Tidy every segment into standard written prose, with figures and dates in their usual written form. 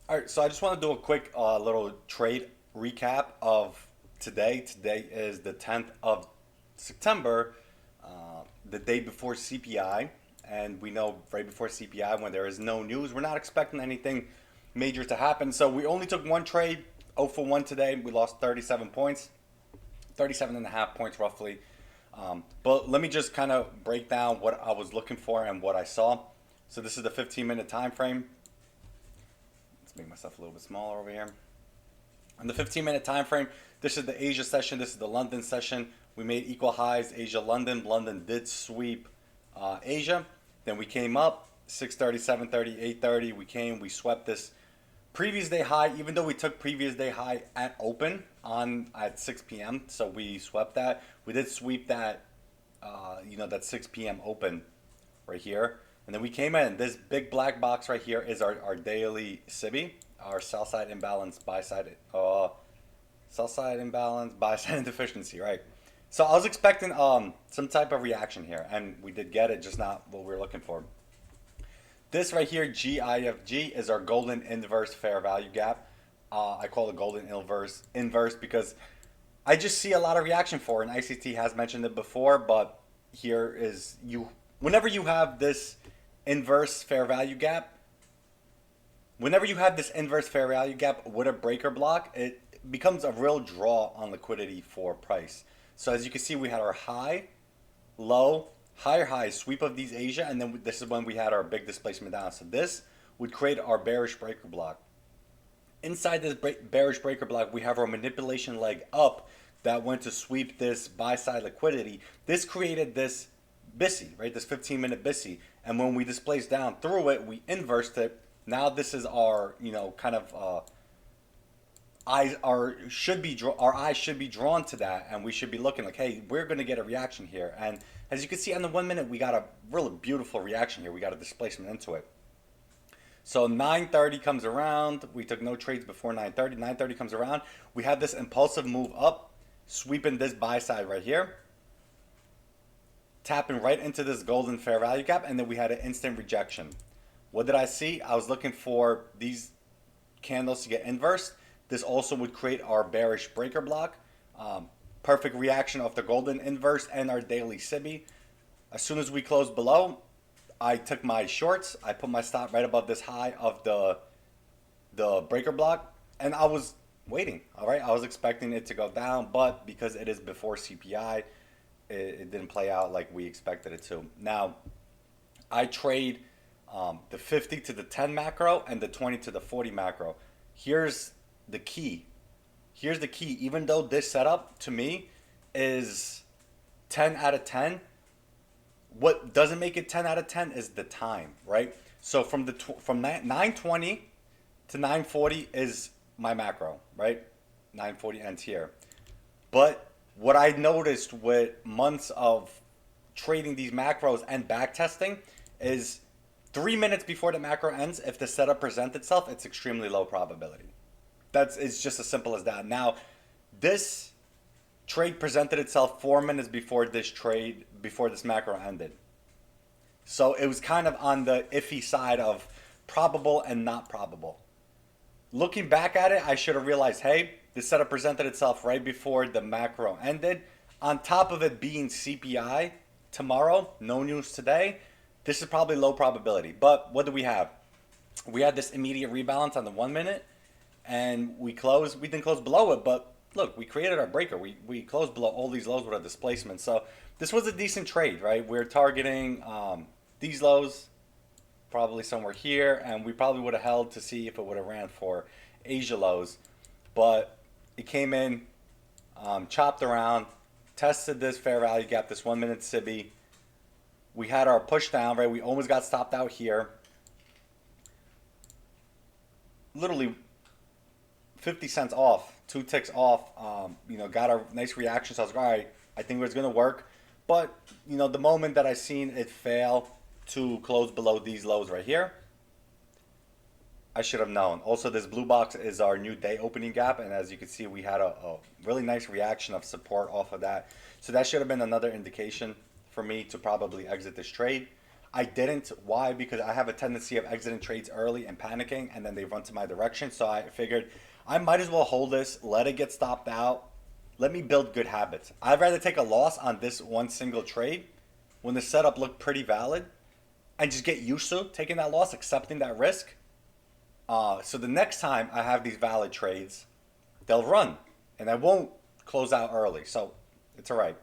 All right, so I just want to do a quick little trade recap of today. Today is the 10th of September, the day before CPI. And we know right before CPI, when there is no news, we're not expecting anything major to happen. So we only took one trade, 0 for 1 today. We lost 37 points, 37 and a half points roughly. But let me just kind of break down what I was looking for and what I saw. So this is the 15-minute time frame. Let's make myself a little bit smaller over here. On the 15-minute time frame, this is the Asia session. This is the London session. We made equal highs, Asia, London. London did sweep Asia. Then we came up 6:30, 7:30, 8:30. We swept this previous day high, even though we took previous day high at open on at 6 p.m. So we swept that. We did sweep that, that 6 p.m. open right here. And then we came in. This big black box right here is our daily SIBI, our sell side imbalance, sell side imbalance, buy side deficiency, right? So I was expecting some type of reaction here, and we did get it, just not what we were looking for. This right here, GIFG, is our golden inverse fair value gap. I call it golden inverse because I just see a lot of reaction for it, and ICT has mentioned it before, but here is you. Whenever you have this inverse fair value gap, whenever you have this inverse fair value gap with a breaker block, it becomes a real draw on liquidity for price. So as you can see, we had our high, low, higher high sweep of these Asia, and then this is when we had our big displacement down. So this would create our bearish breaker block. Inside this bearish breaker block, we have our manipulation leg up that went to sweep this buy side liquidity. This created this BISI, right? This 15-minute BISI. And when we displaced down through it, we inversed it. Now this is our, kind of our eyes should be drawn to that, and we should be looking like, hey, we're going to get a reaction here. And as you can see on the 1 minute, we got a really beautiful reaction here. We got a displacement into it. So 9:30 comes around. We took no trades before 9:30. 9:30 comes around. We had this impulsive move up, sweeping this buy side right here, tapping right into this golden fair value gap, and then we had an instant rejection. What did I see? I was looking for these candles to get inversed. This also would create our bearish breaker block. Perfect reaction of the golden inverse and our daily SIBI. As soon as we closed below, I took my shorts. I put my stop right above this high of the breaker block, and I was waiting. All right, I was expecting it to go down, but because it is before CPI, it didn't play out like we expected it to. Now, I trade the 50 to the 10 macro and the 20 to the 40 macro. Here's the key. Here's the key. Even though this setup to me is 10 out of 10, what doesn't make it 10 out of 10 is the time, right? So from 920 to 940 is my macro, right? 940 ends here. But what I noticed with months of trading these macros and back testing is 3 minutes before the macro ends, if the setup presents itself, it's extremely low probability. It's just as simple as that. Now, this trade presented itself 4 minutes before this macro ended. So it was kind of on the iffy side of probable and not probable. Looking back at it, I should have realized, hey, this setup presented itself right before the macro ended. On top of it being CPI tomorrow, no news today, this is probably low probability. But what do we have? We had this immediate rebalance on the 1 minute, and we didn't close below it, but look, we created our breaker. We closed below all these lows with a displacement. So this was a decent trade, right? We're targeting these lows, probably somewhere here, and we probably would have held to see if it would have ran for Asia lows. But it came in, chopped around, tested this fair value gap, this 1 minute SIBI. We had our push down, right? We almost got stopped out here. Literally 50 cents off, 2 ticks off, got a nice reaction. So I was like, all right, I think it's going to work. But, the moment that I seen it fail to close below these lows right here, I should have known. Also, this blue box is our new day opening gap. And as you can see, we had a really nice reaction of support off of that. So that should have been another indication for me to probably exit this trade. I didn't. Why? Because I have a tendency of exiting trades early and panicking, and then they run to my direction. So I figured I might as well hold this, let it get stopped out, let me build good habits. I'd rather take a loss on this one single trade when the setup looked pretty valid and just get used to taking that loss, accepting that risk. So the next time I have these valid trades, they'll run, and I won't close out early. So it's all right,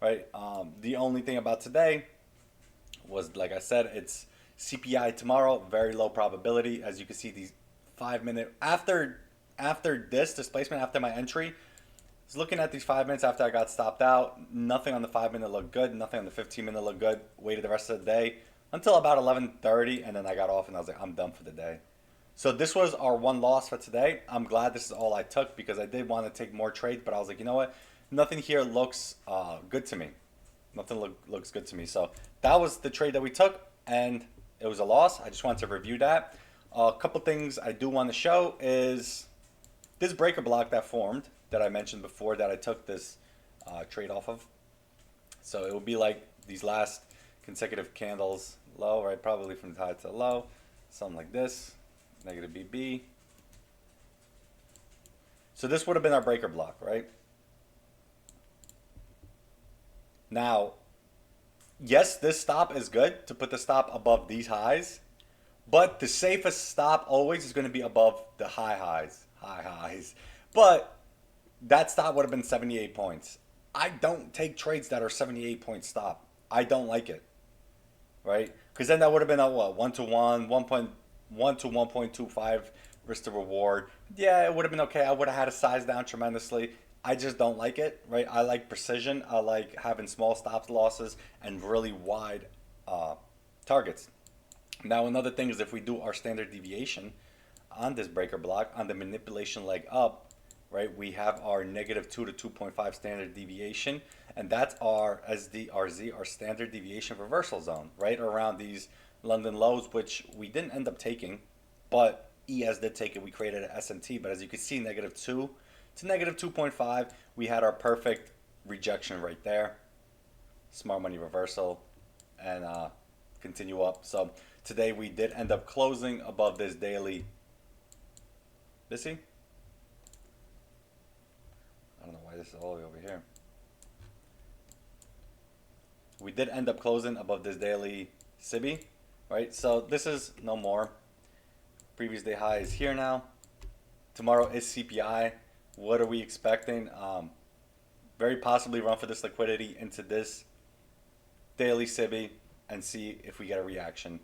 right? The only thing about today was, like I said, it's CPI tomorrow, very low probability. As you can see, these 5 minute after this displacement after my entry. I was looking at these 5 minutes after I got stopped out. Nothing on the 5 minute looked good. Nothing on the 15 minute looked good. Waited the rest of the day until about 11:30, and then I got off and I was like, I'm done for the day. So this was our one loss for today. I'm glad this is all I took because I did want to take more trades, but I was like, you know what? Nothing here looks good to me. Nothing looks good to me. So that was the trade that we took, and it was a loss. I just wanted to review that. A couple things I do want to show is this breaker block that formed that I mentioned before that I took this trade off of. So it would be like these last consecutive candles low, right? Probably from the high to the low, something like this. Negative BB. So this would have been our breaker block, right? Now, yes, this stop is good to put the stop above these highs, but the safest stop always is going to be above the high highs. But that stop would have been 78 points. I don't take trades that are 78 point stop. I don't like it, right? Because then that would have been a what, 1-to-1, 1.1 to 1.25 risk to reward. Yeah, it would have been okay. I would have had to size down tremendously. I just don't like it, right? I like precision. I like having small stop losses and really wide targets. Now, another thing is if we do our standard deviation on this breaker block, on the manipulation leg up, right, we have our -2 to 2.5 standard deviation, and that's our SDRZ, our standard deviation reversal zone, right around these London lows, which we didn't end up taking, but ES did take it. We created an SMT, but as you can see, -2 to -2.5, we had our perfect rejection right there. Smart money reversal and continue up. So today we did end up closing above this daily. Busy? I don't know why this is all the way over here. We did end up closing above this daily SIBI, right? So this is no more. Previous day high is here now. Tomorrow is CPI. What are we expecting? Very possibly run for this liquidity into this daily SIBI and see if we get a reaction.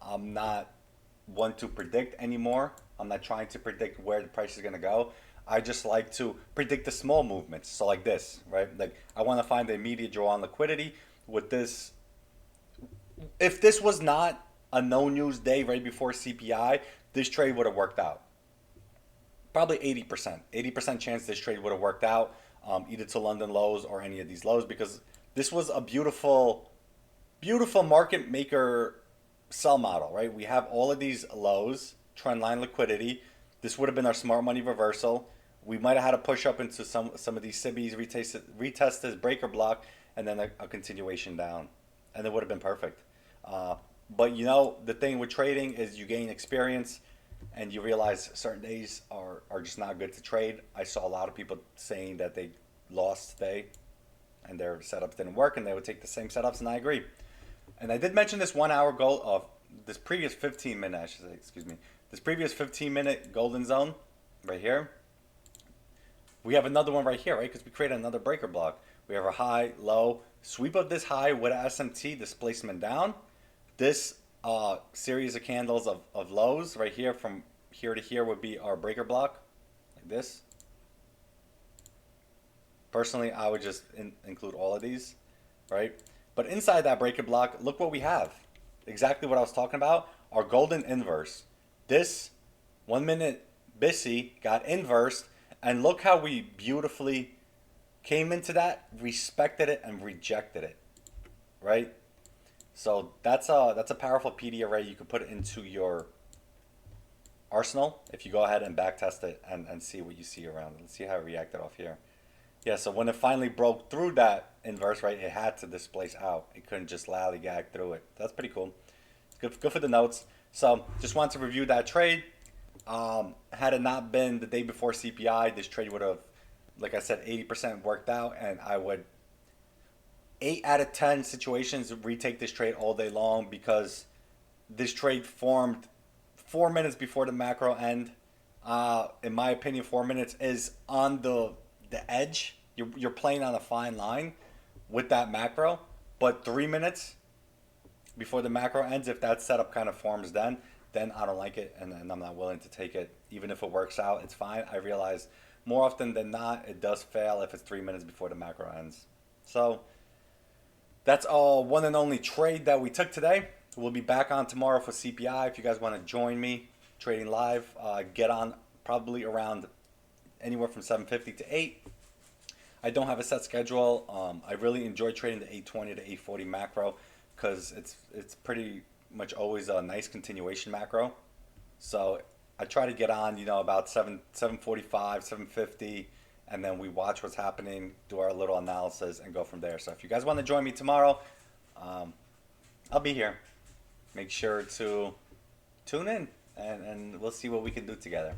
I'm not one to predict anymore. I'm not trying to predict where the price is going to go. I just like to predict the small movements. So like this, right? Like I want to find the immediate draw on liquidity with this. If this was not a no news day right before CPI, this trade would have worked out. Probably 80%. 80% chance this trade would have worked out either to London lows or any of these lows, because this was a beautiful, beautiful market maker sell model, right? We have all of these lows, trend line liquidity. This would have been our smart money reversal. We might have had to push up into some of these SIBIs, retest this breaker block, and then a continuation down. And it would have been perfect. But you know, the thing with trading is you gain experience and you realize certain days are just not good to trade. I saw a lot of people saying that they lost today and their setups didn't work and they would take the same setups, and I agree. And I did mention this 1 hour goal of this previous 15 minute, I should say, excuse me, this previous 15-minute golden zone right here. We have another one right here, right? Because we created another breaker block. We have a high, low, sweep of this high with a SMT, displacement down. This series of candles of lows right here from here to here would be our breaker block, like this. Personally, I would just include all of these, right? But inside that breaker block, look what we have. Exactly what I was talking about, our golden inverse. This 1 minute BISI got inversed, and look how we beautifully came into that, respected it, and rejected it, right? So that's a powerful PD array. You can put it into your arsenal if you go ahead and back test it and see what you see around it. Let's see how it reacted off here. Yeah, so when it finally broke through that inverse, right? It had to displace out. It couldn't just lollygag through it. That's pretty cool. Good for the notes. So just wanted to review that trade. Had it not been the day before CPI, this trade would have, like I said, 80% worked out, and I would 8 out of 10 situations retake this trade all day long because this trade formed 4 minutes before the macro end. In my opinion, 4 minutes is on the edge. You're playing on a fine line with that macro, but 3 minutes before the macro ends, if that setup kind of forms, then I don't like it, and I'm not willing to take it. Even if it works out, it's fine. I realize more often than not, it does fail if it's 3 minutes before the macro ends. So that's all one and only trade that we took today. We'll be back on tomorrow for CPI. If you guys want to join me trading live, get on probably around anywhere from 7:50 to 8. I don't have a set schedule. I really enjoy trading the 820 to 840 macro because it's pretty much always a nice continuation macro. So I try to get on, about 7:45, 7:50, and then we watch what's happening, do our little analysis, and go from there. So if you guys want to join me tomorrow, I'll be here. Make sure to tune in, and we'll see what we can do together.